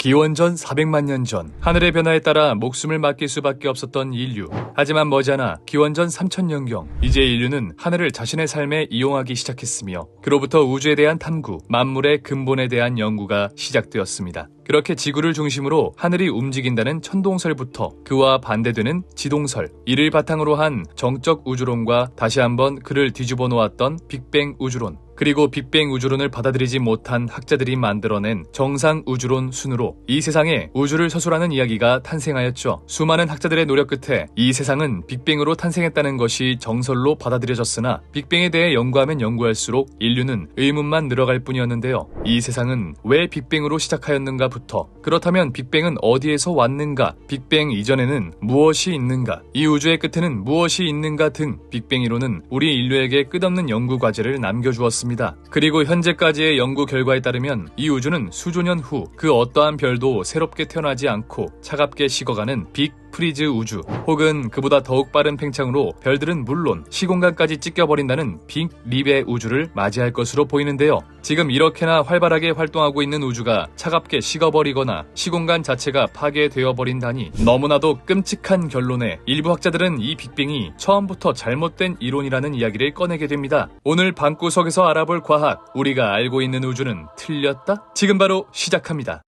기원전 400만 년 전, 하늘의 변화에 따라 목숨을 맡길 수밖에 없었던 인류. 하지만 머지않아 기원전 3000년경, 이제 인류는 하늘을 자신의 삶에 이용하기 시작했으며 그로부터 우주에 대한 탐구, 만물의 근본에 대한 연구가 시작되었습니다. 그렇게 지구를 중심으로 하늘이 움직인다는 천동설부터 그와 반대되는 지동설, 이를 바탕으로 한 정적 우주론과 다시 한번 그를 뒤집어 놓았던 빅뱅 우주론, 그리고 빅뱅 우주론을 받아들이지 못한 학자들이 만들어낸 정상 우주론 순으로 이 세상에 우주를 서술하는 이야기가 탄생하였죠. 수많은 학자들의 노력 끝에 이 세상은 빅뱅으로 탄생했다는 것이 정설로 받아들여졌으나 빅뱅에 대해 연구하면 연구할수록 인류는 의문만 늘어갈 뿐이었는데요. 이 세상은 왜 빅뱅으로 시작하였는가 부터, 그렇다면 빅뱅은 어디에서 왔는가, 빅뱅 이전에는 무엇이 있는가, 이 우주의 끝에는 무엇이 있는가 등 빅뱅 이론은 우리 인류에게 끝없는 연구 과제를 남겨주었습니다. 그리고 현재까지의 연구 결과에 따르면 이 우주는 수조년 후 그 어떠한 별도 새롭게 태어나지 않고 차갑게 식어가는 빅 프리즈 우주, 혹은 그보다 더욱 빠른 팽창으로 별들은 물론 시공간까지 찢겨버린다는 빅 립의 우주를 맞이할 것으로 보이는데요. 지금 이렇게나 활발하게 활동하고 있는 우주가 차갑게 식어버리거나 시공간 자체가 파괴되어버린다니 너무나도 끔찍한 결론에 일부 학자들은 이 빅뱅이 처음부터 잘못된 이론이라는 이야기를 꺼내게 됩니다. 오늘 방구석에서 알아볼 과학, 우리가 알고 있는 우주는 틀렸다? 지금 바로 시작합니다.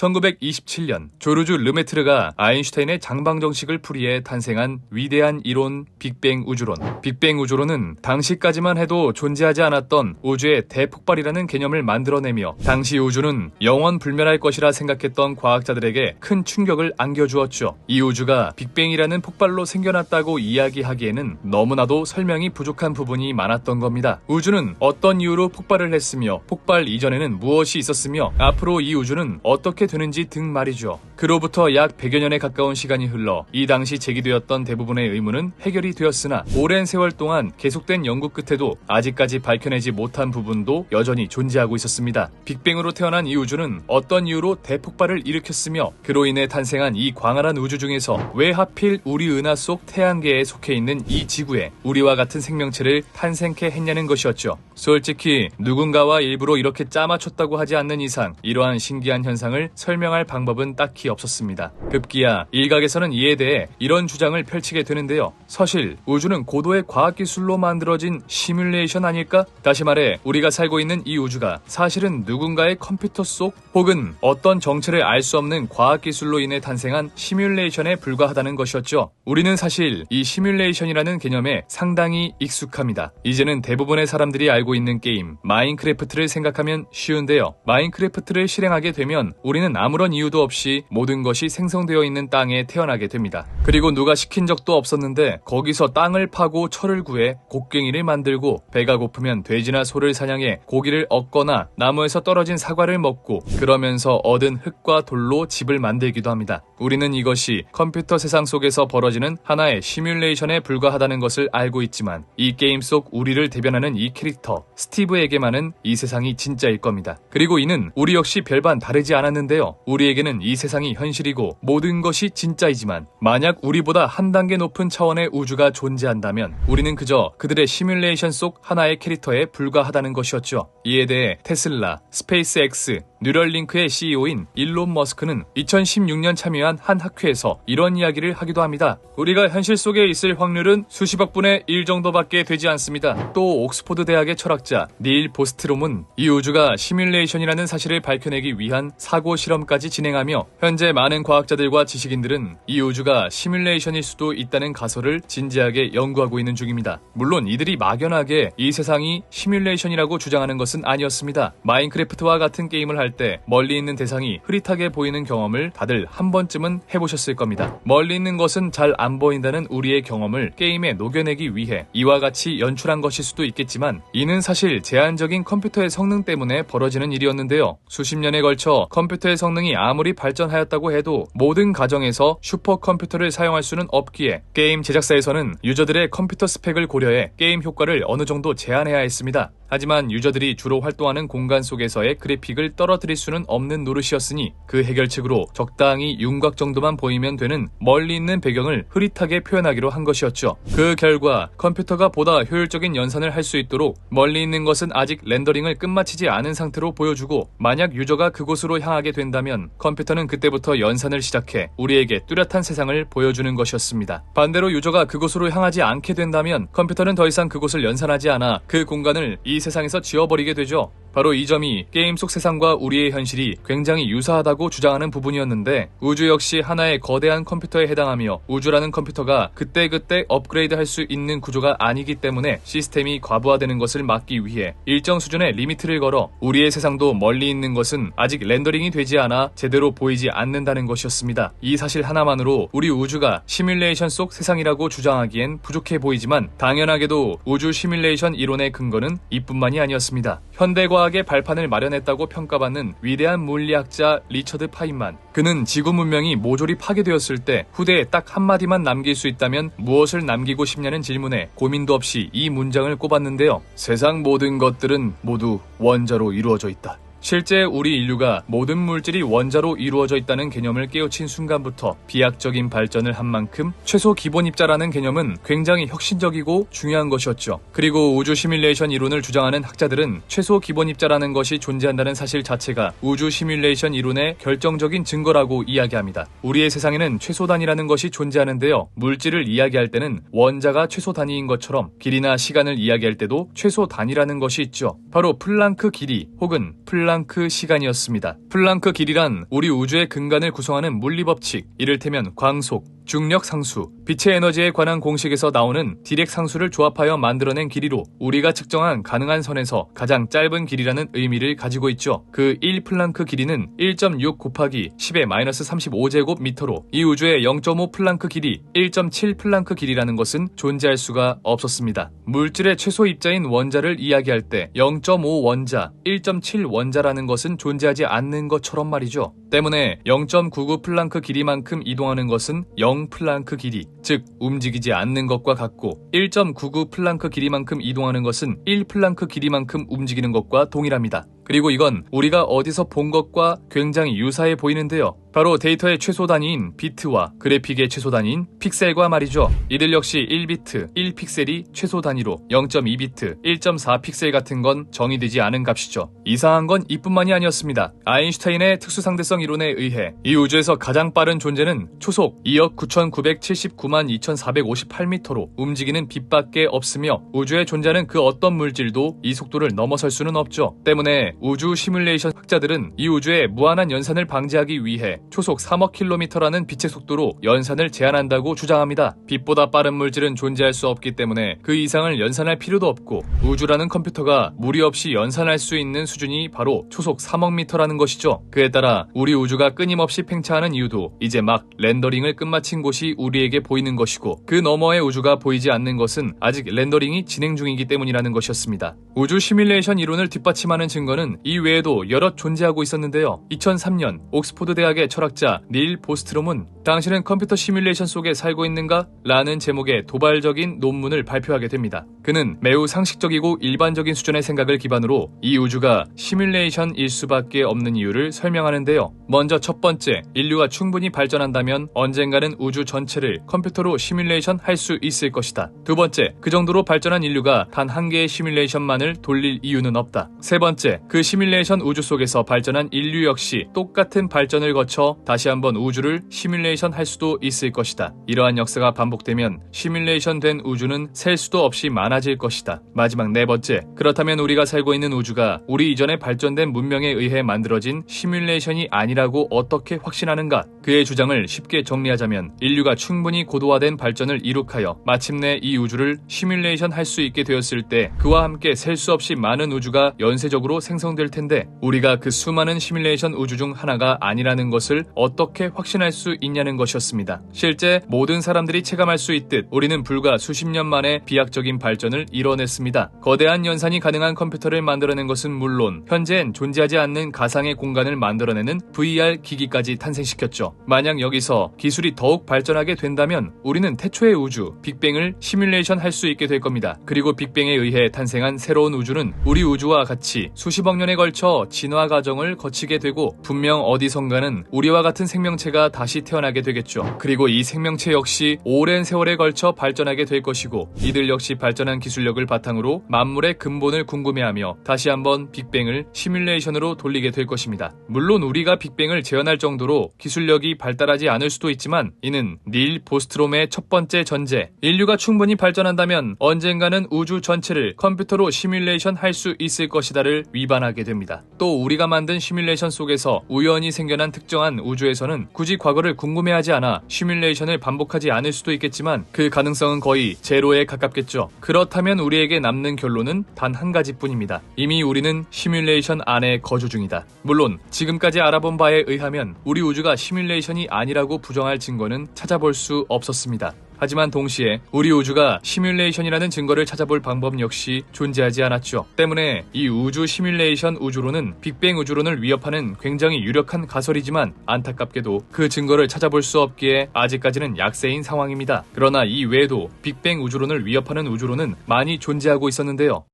1927년 조르주 르메트르가 아인슈타인의 장방정식을 풀이해 탄생한 위대한 이론 빅뱅 우주론. 빅뱅 우주론은 당시까지만 해도 존재하지 않았던 우주의 대폭발이라는 개념을 만들어내며 당시 우주는 영원 불멸할 것이라 생각했던 과학자들에게 큰 충격을 안겨주었죠. 이 우주가 빅뱅이라는 폭발로 생겨났다고 이야기하기에는 너무나도 설명이 부족한 부분이 많았던 겁니다. 우주는 어떤 이유로 폭발을 했으며 폭발 이전에는 무엇이 있었으며 앞으로 이 우주는 어떻게 되는지 등 말이죠. 그로부터 약 100여 년에 가까운 시간이 흘러 이 당시 제기되었던 대부분의 의문은 해결이 되었으나 오랜 세월 동안 계속된 연구 끝에도 아직까지 밝혀내지 못한 부분도 여전히 존재하고 있었습니다. 빅뱅으로 태어난 이 우주는 어떤 이유로 대폭발을 일으켰으며 그로 인해 탄생한 이 광활한 우주 중에서 왜 하필 우리 은하 속 태양계에 속해 있는 이 지구에 우리와 같은 생명체를 탄생케 했냐는 것이었죠. 솔직히 누군가와 일부러 이렇게 짜맞췄다고 하지 않는 이상 이러한 신기한 현상을 설명할 방법은 딱히 없었습니다. 급기야 일각에서는 이에 대해 이런 주장을 펼치게 되는데요. 사실 우주는 고도의 과학기술로 만들어진 시뮬레이션 아닐까? 다시 말해 우리가 살고 있는 이 우주가 사실은 누군가의 컴퓨터 속 혹은 어떤 정체를 알 수 없는 과학기술로 인해 탄생한 시뮬레이션에 불과하다는 것이었죠. 우리는 사실 이 시뮬레이션이라는 개념에 상당히 익숙합니다. 이제는 대부분의 사람들이 알고 있는 게임 마인크래프트를 생각하면 쉬운데요. 마인크래프트를 실행하게 되면 우리는 아무런 이유도 없이 모든 것이 생성되어 있는 땅에 태어나게 됩니다. 그리고 누가 시킨 적도 없었는데 거기서 땅을 파고 철을 구해 곡괭이를 만들고 배가 고프면 돼지나 소를 사냥해 고기를 얻거나 나무에서 떨어진 사과를 먹고 그러면서 얻은 흙과 돌로 집을 만들기도 합니다. 우리는 이것이 컴퓨터 세상 속에서 벌어지는 하나의 시뮬레이션에 불과하다는 것을 알고 있지만 이 게임 속 우리를 대변하는 이 캐릭터 스티브에게만은 이 세상이 진짜일 겁니다. 그리고 이는 우리 역시 별반 다르지 않았는데요. 우리에게는 이 세상이 현실이고 모든 것이 진짜이지만 만약 우리보다 한 단계 높은 차원의 우주가 존재한다면 우리는 그저 그들의 시뮬레이션 속 하나의 캐릭터에 불과하다는 것이었죠. 이에 대해 테슬라, 스페이스X, 뉴럴링크의 CEO인 일론 머스크는 2016년 참여한 한 학회에서 이런 이야기를 하기도 합니다. 우리가 현실 속에 있을 확률은 수십억 분의 1 정도밖에 되지 않습니다. 또 옥스포드 대학의 철학자 닐 보스트롬은 이 우주가 시뮬레이션이라는 사실을 밝혀내기 위한 사고 실험까지 진행하며 현재 많은 과학자들과 지식인들은 이 우주가 시뮬레이션일 수도 있다는 가설을 진지하게 연구하고 있는 중입니다. 물론 이들이 막연하게 이 세상이 시뮬레이션이라고 주장하는 것은 아니었습니다. 마인크래프트와 같은 게임을 할 때 멀리 있는 대상이 흐릿하게 보이는 경험을 다들 한 번쯤은 해보셨을 겁니다. 멀리 있는 것은 잘 안 보인다는 우리의 경험을 게임에 녹여내기 위해 이와 같이 연출한 것일 수도 있겠지만 이는 사실 제한적인 컴퓨터의 성능 때문에 벌어지는 일이었는데요. 수십 년에 걸쳐 컴퓨터의 성능이 아무리 발전하였다고 해도 모든 가정에서 슈퍼컴퓨터를 사용할 수는 없기에 게임 제작사에서는 유저들의 컴퓨터 스펙을 고려해 게임 효과를 어느 정도 제한해야 했습니다. 하지만 유저들이 주로 활동하는 공간 속에서의 그래픽을 떨어뜨릴 수는 없는 노릇이었으니 그 해결책으로 적당히 윤곽 정도만 보이면 되는 멀리 있는 배경을 흐릿하게 표현하기로 한 것이었죠. 그 결과 컴퓨터가 보다 효율적인 연산을 할 수 있도록 멀리 있는 것은 아직 렌더링을 끝마치지 않은 상태로 보여주고, 만약 유저가 그곳으로 향하게 된다면 컴퓨터는 그때부터 연산을 시작해 우리에게 뚜렷한 세상을 보여주는 것이었습니다. 반대로 유저가 그곳으로 향하지 않게 된다면 컴퓨터는 더 이상 그곳을 연산하지 않아 그 공간을 이 세상에서 지워버리게 되죠. 바로 이 점이 게임 속 세상과 우리의 현실이 굉장히 유사하다고 주장하는 부분이었는데, 우주 역시 하나의 거대한 컴퓨터에 해당하며 우주라는 컴퓨터가 그때그때 업그레이드할 수 있는 구조가 아니기 때문에 시스템이 과부하되는 것을 막기 위해 일정 수준의 리미트를 걸어 우리의 세상도 멀리 있는 것은 아직 렌더링이 되지 않아 제대로 보이지 않는다는 것이었습니다. 이 사실 하나만으로 우리 우주가 시뮬레이션 속 세상이라고 주장하기엔 부족해 보이지만, 당연하게도 우주 시뮬레이션 이론의 근거는 이뿐만이 아니었습니다. 현대과학의 발판을 마련했다고 평가받는 위대한 물리학자 리처드 파인만, 그는 지구 문명이 모조리 파괴되었을 때 후대에 딱 한마디만 남길 수 있다면 무엇을 남기고 싶냐는 질문에 고민도 없이 이 문장을 꼽았는데요. 세상 모든 것들은 모두 원자로 이루어져 있다. 실제 우리 인류가 모든 물질이 원자로 이루어져 있다는 개념을 깨우친 순간부터 비약적인 발전을 한 만큼 최소 기본 입자라는 개념은 굉장히 혁신적이고 중요한 것이었죠. 그리고 우주 시뮬레이션 이론을 주장하는 학자들은 최소 기본 입자라는 것이 존재한다는 사실 자체가 우주 시뮬레이션 이론의 결정적인 증거라고 이야기합니다. 우리의 세상에는 최소 단위라는 것이 존재하는데요. 물질을 이야기할 때는 원자가 최소 단위인 것처럼 길이나 시간을 이야기할 때도 최소 단위라는 것이 있죠. 바로 플랑크 길이 혹은 플랑크 시간이었습니다. 플랑크 길이란 우리 우주의 근간을 구성하는 물리법칙, 이를테면 광속, 중력 상수, 빛의 에너지에 관한 공식에서 나오는 디렉 상수를 조합하여 만들어낸 길이로 우리가 측정한 가능한 선에서 가장 짧은 길이라는 의미를 가지고 있죠. 그 1플랑크 길이는 1.6 곱하기 10의 마이너스 35제곱미터로 이 우주의 0.5 플랑크 길이, 1.7 플랑크 길이라는 것은 존재할 수가 없었습니다. 물질의 최소 입자인 원자를 이야기할 때 0.5 원자, 1.7 원자라는 것은 존재하지 않는 것처럼 말이죠. 때문에 0.99 플랑크 길이만큼 이동하는 것은 0 플랑크 길이, 즉 움직이지 않는 것과 같고, 1.99 플랑크 길이만큼 이동하는 것은 1 플랑크 길이만큼 움직이는 것과 동일합니다. 그리고 이건 우리가 어디서 본 것과 굉장히 유사해 보이는데요. 바로 데이터의 최소 단위인 비트와 그래픽의 최소 단위인 픽셀과 말이죠. 이들 역시 1비트, 1픽셀이 최소 단위로 0.2비트, 1.4픽셀 같은 건 정의되지 않은 값이죠. 이상한 건 이뿐만이 아니었습니다. 아인슈타인의 특수상대성 이론에 의해 이 우주에서 가장 빠른 존재는 초속 2억 9,979만 2,458m로 움직이는 빛밖에 없으며, 우주에 존재하는 그 어떤 물질도 이 속도를 넘어설 수는 없죠. 때문에 우주 시뮬레이션 학자들은 이 우주의 무한한 연산을 방지하기 위해 초속 3억 킬로미터라는 빛의 속도로 연산을 제한한다고 주장합니다. 빛보다 빠른 물질은 존재할 수 없기 때문에 그 이상을 연산할 필요도 없고, 우주라는 컴퓨터가 무리 없이 연산할 수 있는 수준이 바로 초속 3억 미터라는 것이죠. 그에 따라 우리 우주가 끊임없이 팽창하는 이유도 이제 막 렌더링을 끝마친 곳이 우리에게 보이는 것이고, 그 너머의 우주가 보이지 않는 것은 아직 렌더링이 진행 중이기 때문이라는 것이었습니다. 우주 시뮬레이션 이론을 뒷받침하는 증거는 이 외에도 여럿 존재하고 있었는데요. 2003년 옥스포드 대학의 철학자 닐 보스트롬은 "당신은 컴퓨터 시뮬레이션 속에 살고 있는가? 라는 제목의 도발적인 논문을 발표하게 됩니다. 그는 매우 상식적이고 일반적인 수준의 생각을 기반으로 이 우주가 시뮬레이션일 수밖에 없는 이유를 설명하는데요. 먼저 첫 번째, 인류가 충분히 발전한다면 언젠가는 우주 전체를 컴퓨터로 시뮬레이션 할 수 있을 것이다. 두 번째, 그 정도로 발전한 인류가 단 한 개의 시뮬레이션만을 돌릴 이유는 없다. 세 번째, 그 시뮬레이션 우주 속에서 발전한 인류 역시 똑같은 발전을 거쳐 다시 한번 우주를 시뮬레이션 할 수도 있을 것이다. 이러한 역사가 반복되면 시뮬레이션 된 우주는 셀 수도 없이 많아질 것이다. 마지막 네 번째, 그렇다면 우리가 살고 있는 우주가 우리 이전에 발전된 문명에 의해 만들어진 시뮬레이션이 아니라고 어떻게 확신하는가? 그의 주장을 쉽게 정리하자면, 인류가 충분히 고도화된 발전을 이룩하여 마침내 이 우주를 시뮬레이션 할 수 있게 되었을 때 그와 함께 셀 수 없이 많은 우주가 연쇄적으로 생성될 텐데, 우리가 그 수많은 시뮬레이션 우주 중 하나가 아니라는 것을 어떻게 확신할 수 있냐는 것이었습니다. 실제 모든 사람들이 체감할 수 있듯 우리는 불과 수십 년 만에 비약적인 발전을 이뤄냈습니다. 거대한 연산이 가능한 컴퓨터를 만들어낸 것은 물론 현재엔 존재하지 않는 가상의 공간을 만들어내는 VR 기기까지 탄생시켰죠. 것이죠. 만약 여기서 기술이 더욱 발전하게 된다면 우리는 태초의 우주, 빅뱅을 시뮬레이션 할 수 있게 될 겁니다. 그리고 빅뱅에 의해 탄생한 새로운 우주는 우리 우주와 같이 수십억 년에 걸쳐 진화 과정을 거치게 되고 분명 어디선가는 우리와 같은 생명체가 다시 태어나게 되겠죠. 그리고 이 생명체 역시 오랜 세월에 걸쳐 발전하게 될 것이고 이들 역시 발전한 기술력을 바탕으로 만물의 근본을 궁금해하며 다시 한번 빅뱅을 시뮬레이션으로 돌리게 될 것입니다. 물론 우리가 빅뱅을 재현할 정도로 기술력이 발달하지 않을 수도 있지만 이는 닐 보스트롬의 첫 번째 전제, 인류가 충분히 발전한다면 언젠가는 우주 전체를 컴퓨터로 시뮬레이션 할 수 있을 것이다를 위반하게 됩니다. 또 우리가 만든 시뮬레이션 속에서 우연히 생겨난 특정한 우주에서는 굳이 과거를 궁금해하지 않아 시뮬레이션을 반복하지 않을 수도 있겠지만 그 가능성은 거의 제로에 가깝겠죠. 그렇다면 우리에게 남는 결론은 단 한 가지뿐입니다. 이미 우리는 시뮬레이션 안에 거주 중이다. 물론 지금까지 알아본 바에 의하면 우리 우주가 시뮬레이션이 아니라고 부정할 증거는 찾아볼 수 없었습니다. 하지만 동시에 우리 우주가 시뮬레이션이라는 증거를 찾아볼 방법 역시 존재하지 않았죠. 때문에 이 우주 시뮬레이션 우주론은 빅뱅 우주론을 위협하는 굉장히 유력한 가설이지만 안타깝게도 그 증거를 찾아볼 수 없기에 아직까지는 약세인 상황입니다. 그러나 이 외에도 빅뱅 우주론을 위협하는 우주론은 많이 존재하고 있었는데요.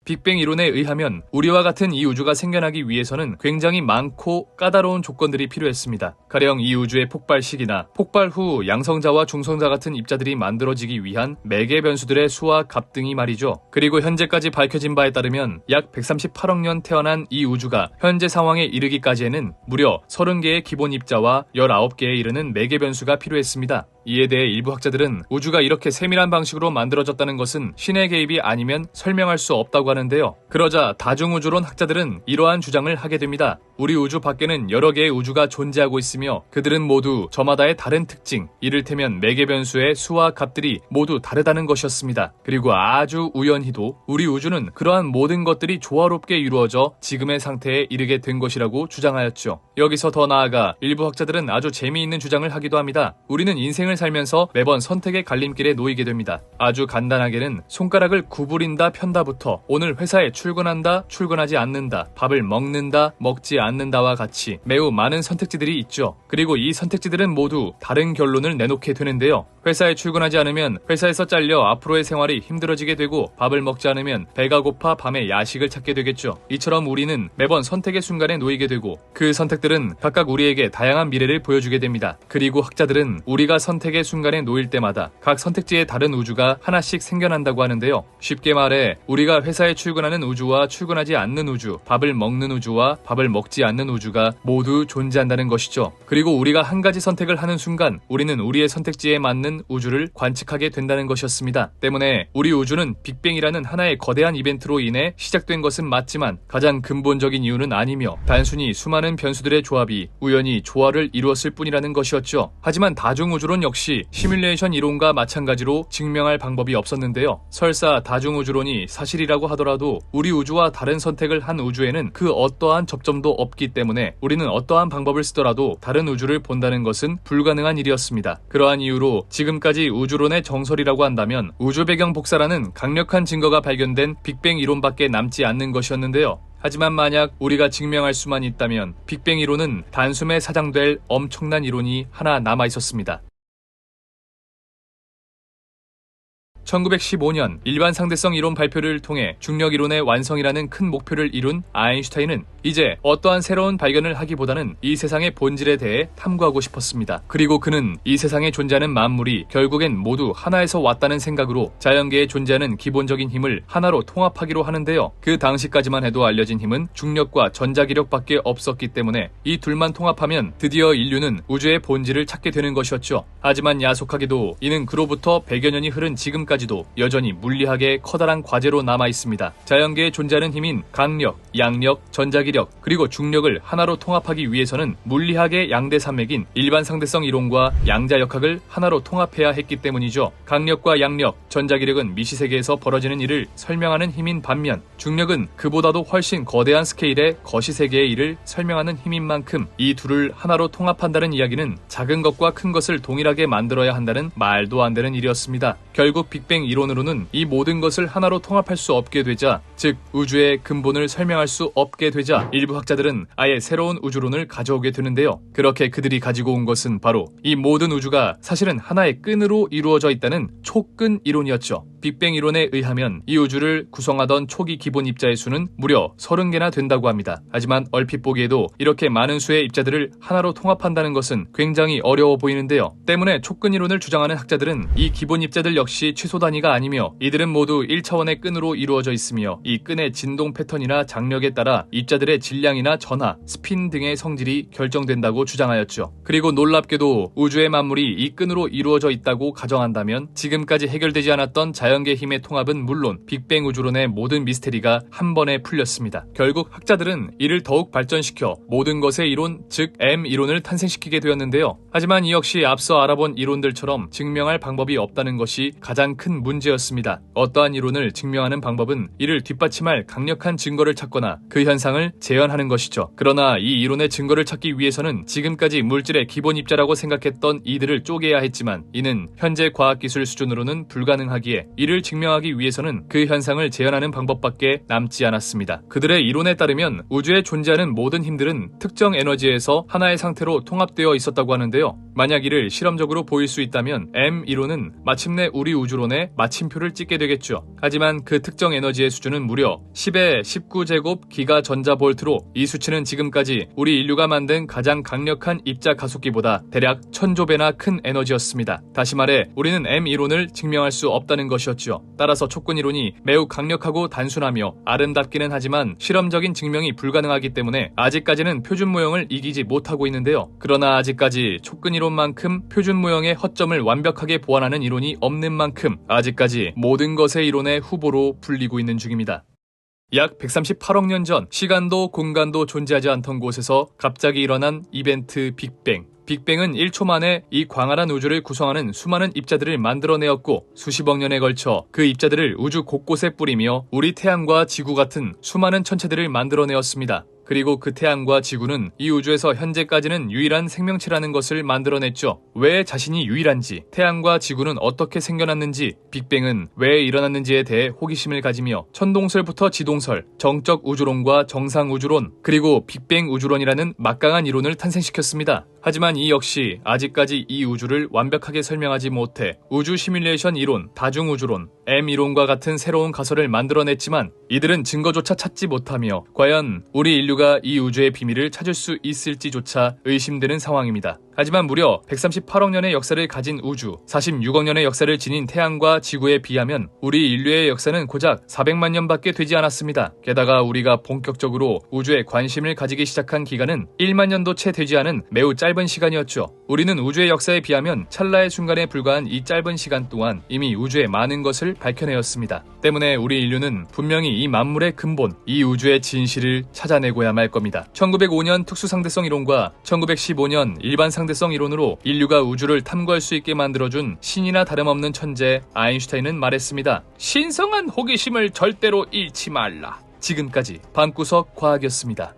빅뱅 이론에 의하면 우리와 같은 이 우주가 생겨나기 위해서는 굉장히 많고 까다로운 조건들이 필요했습니다. 가령 이 우주의 폭발 시기나 폭발 후 양성자와 중성자 같은 입자들이 만들어지기 위한 매개 변수들의 수와 값 등이 말이죠. 그리고 현재까지 밝혀진 바에 따르면 약 138억 년 태어난 이 우주가 현재 상황에 이르기까지에는 무려 30개의 기본 입자와 19개에 이르는 매개 변수가 필요했습니다. 이에 대해 일부 학자들은 우주가 이렇게 세밀한 방식으로 만들어졌다는 것은 신의 개입이 아니면 설명할 수 없다고 하는데요. 그러자 다중우주론 학자들은 이러한 주장을 하게 됩니다. 우리 우주 밖에는 여러 개의 우주가 존재하고 있으며 그들은 모두 저마다의 다른 특징, 이를테면 매개 변수의 수와 값들이 모두 다르다는 것이었습니다. 그리고 아주 우연히도 우리 우주는 그러한 모든 것들이 조화롭게 이루어져 지금의 상태에 이르게 된 것이라고 주장하였죠. 여기서 더 나아가 일부 학자들은 아주 재미있는 주장을 하기도 합니다. 우리는 인생을 살면서 매번 선택의 갈림길에 놓이게 됩니다. 아주 간단하게는 손가락을 구부린다 편다부터 오늘 회사에 출근한다 출근하지 않는다, 밥을 먹는다 먹지 않는다와 같이 매우 많은 선택지들이 있죠. 그리고 이 선택지들은 모두 다른 결론을 내놓게 되는데요. 회사에 출근하지 않으면 회사에서 잘려 앞으로의 생활이 힘들어지게 되고 밥을 먹지 않으면 배가 고파 밤에 야식을 찾게 되겠죠. 이처럼 우리는 매번 선택의 순간에 놓이게 되고 그 선택들은 각각 우리에게 다양한 미래를 보여주게 됩니다. 그리고 학자들은 우리가 선택의 순간에 놓일 때마다 각 선택지의 다른 우주가 하나씩 생겨난다고 하는데요. 쉽게 말해 우리가 회사에 출근하는 우주와 출근하지 않는 우주, 밥을 먹는 우주와 밥을 먹지 않는 우주가 모두 존재한다는 것이죠. 그리고 우리가 한 가지 선택을 하는 순간 우리는 우리의 선택지에 맞는 우주를 관측하게 된다는 것이었습니다. 때문에 우리 우주는 빅뱅이라는 하나의 거대한 이벤트로 인해 시작된 것은 맞지만 가장 근본적인 이유는 아니며 단순히 수많은 변수들의 조합이 우연히 조화를 이루었을 뿐이라는 것이었죠. 하지만 다중우주론 역시 시뮬레이션 이론과 마찬가지로 증명할 방법이 없었는데요. 설사 다중우주론이 사실이라고 하더라도 우리 우주와 다른 선택을 한 우주에는 그 어떠한 접점도 없기 때문에 우리는 어떠한 방법을 쓰더라도 다른 우주를 본다는 것은 불가능한 일이었습니다. 그러한 이유로 지금까지 우주론의 정설이라고 한다면 우주 배경 복사라는 강력한 증거가 발견된 빅뱅 이론밖에 남지 않는 것이었는데요. 하지만 만약 우리가 증명할 수만 있다면 빅뱅 이론은 단숨에 사장될 엄청난 이론이 하나 남아 있었습니다. 1915년 일반 상대성 이론 발표를 통해 중력 이론의 완성이라는 큰 목표를 이룬 아인슈타인은 이제 어떠한 새로운 발견을 하기보다는 이 세상의 본질에 대해 탐구하고 싶었습니다. 그리고 그는 이 세상에 존재하는 만물이 결국엔 모두 하나에서 왔다는 생각으로 자연계에 존재하는 기본적인 힘을 하나로 통합하기로 하는데요. 그 당시까지만 해도 알려진 힘은 중력과 전자기력밖에 없었기 때문에 이 둘만 통합하면 드디어 인류는 우주의 본질을 찾게 되는 것이었죠. 하지만 야속하게도 이는 그로부터 100여 년이 흐른 지금까지도 여전히 물리학의 커다란 과제로 남아 있습니다. 자연계에 존재하는 힘인 강력, 양력, 전자기력, 그리고 중력을 하나로 통합하기 위해서는 물리학의 양대 산맥인 일반 상대성 이론과 양자역학을 하나로 통합해야 했기 때문이죠. 강력과 양력, 전자기력은 미시세계에서 벌어지는 일을 설명하는 힘인 반면 중력은 그보다도 훨씬 거대한 스케일의 거시세계의 일을 설명하는 힘인 만큼 이 둘을 하나로 통합한다는 이야기는 작은 것과 큰 것을 동일하게 만들어야 한다는 말도 안 되는 일이었습니다. 결국 빅뱅 이론으로는 이 모든 것을 하나로 통합할 수 없게 되자, 즉 우주의 근본을 설명할 수 없게 되자 일부 학자들은 아예 새로운 우주론을 가져오게 되는데요. 그렇게 그들이 가지고 온 것은 바로 이 모든 우주가 사실은 하나의 끈으로 이루어져 있다는 촉근 이론이었죠. 빅뱅 이론에 의하면 이 우주를 구성하던 초기 기본 입자의 수는 무려 30개나 된다고 합니다. 하지만 얼핏 보기에도 이렇게 많은 수의 입자들을 하나로 통합한다는 것은 굉장히 어려워 보이는데요. 때문에 촉근 이론을 주장하는 학자들은 이 기본 입자들 역시 최소 단위가 아니며 이들은 모두 1차원의 끈으로 이루어져 있으며 이 끈의 진동 패턴이나 장력에 따라 입자들의 질량이나 전하, 스핀 등의 성질이 결정된다고 주장하였죠. 그리고 놀랍게도 우주의 만물이 이 끈으로 이루어져 있다고 가정한다면 지금까지 해결되지 않았던 자연계 힘의 통합은 물론 빅뱅 우주론의 모든 미스테리가 한 번에 풀렸습니다. 결국 학자들은 이를 더욱 발전시켜 모든 것의 이론, 즉 M 이론을 탄생시키게 되었는데요. 하지만 이 역시 앞서 알아본 이론들처럼 증명할 방법이 없다는 것이 가장 큰 문제였습니다. 어떠한 이론을 증명하는 방법은 이를 뒷받침할 강력한 증거를 찾거나 그 현상을 재현하는 것이죠. 그러나 이 이론의 증거를 찾기 위해서는 지금까지 물질의 기본 입자라고 생각했던 이들을 쪼개야 했지만 이는 현재 과학기술 수준으로는 불가능하기에 이를 증명하기 위해서는 그 현상을 재현하는 방법밖에 남지 않았습니다. 그들의 이론에 따르면 우주에 존재하는 모든 힘들은 특정 에너지에서 하나의 상태로 통합되어 있었다고 하는데요. 만약 이를 실험적으로 보일 수 있다면 M 이론은 마침내 우리 우주론에 마침표를 찍게 되겠죠. 하지만 그 특정 에너지의 수준은 무려 10의 19제곱 기가 전자볼트로 이 수치는 지금까지 우리 인류가 만든 가장 강력한 입자 가속기보다 대략 1000조배나 큰 에너지였습니다. 다시 말해 우리는 M 이론을 증명할 수 없다는 것이었죠. 따라서 촉근 이론이 매우 강력하고 단순하며 아름답기는 하지만 실험적인 증명이 불가능하기 때문에 아직까지는 표준 모형을 이기지 못하고 있는데요. 그러나 아직까지 촉근 이론만큼 표준 모형의 허점을 완벽하게 보완하는 이론이 없는 만큼 아직까지 모든 것의 이론의 후보로 불리고 있는 중입니다. 약 138억 년 전 시간도 공간도 존재하지 않던 곳에서 갑자기 일어난 이벤트 빅뱅. 빅뱅은 1초 만에 이 광활한 우주를 구성하는 수많은 입자들을 만들어내었고 수십억 년에 걸쳐 그 입자들을 우주 곳곳에 뿌리며 우리 태양과 지구 같은 수많은 천체들을 만들어내었습니다. 그리고 그 태양과 지구는 이 우주에서 현재까지는 유일한 생명체라는 것을 만들어냈죠. 왜 자신이 유일한지, 태양과 지구는 어떻게 생겨났는지, 빅뱅은 왜 일어났는지에 대해 호기심을 가지며 천동설부터 지동설, 정적 우주론과 정상 우주론, 그리고 빅뱅 우주론이라는 막강한 이론을 탄생시켰습니다. 하지만 이 역시 아직까지 이 우주를 완벽하게 설명하지 못해 우주 시뮬레이션 이론, 다중우주론, M 이론과 같은 새로운 가설을 만들어냈지만 이들은 증거조차 찾지 못하며 과연 우리 인류가 이 우주의 비밀을 찾을 수 있을지조차 의심되는 상황입니다. 하지만 무려 138억 년의 역사를 가진 우주, 46억 년의 역사를 지닌 태양과 지구에 비하면 우리 인류의 역사는 고작 400만 년밖에 되지 않았습니다. 게다가 우리가 본격적으로 우주에 관심을 가지기 시작한 기간은 1만 년도 채 되지 않은 매우 짧은 시간이었죠. 우리는 우주의 역사에 비하면 찰나의 순간에 불과한 이 짧은 시간 동안 이미 우주의 많은 것을 밝혀내었습니다. 때문에 우리 인류는 분명히 이 만물의 근본, 이 우주의 진실을 찾아내고야 말 겁니다. 1905년 특수상대성 이론과 1915년 일반 상대성 이론으로 인류가 우주를 탐구할 수 있게 만들어준 신이나 다름없는 천재 아인슈타인은 말했습니다. 신성한 호기심을 절대로 잃지 말라. 지금까지 방구석 과학이었습니다.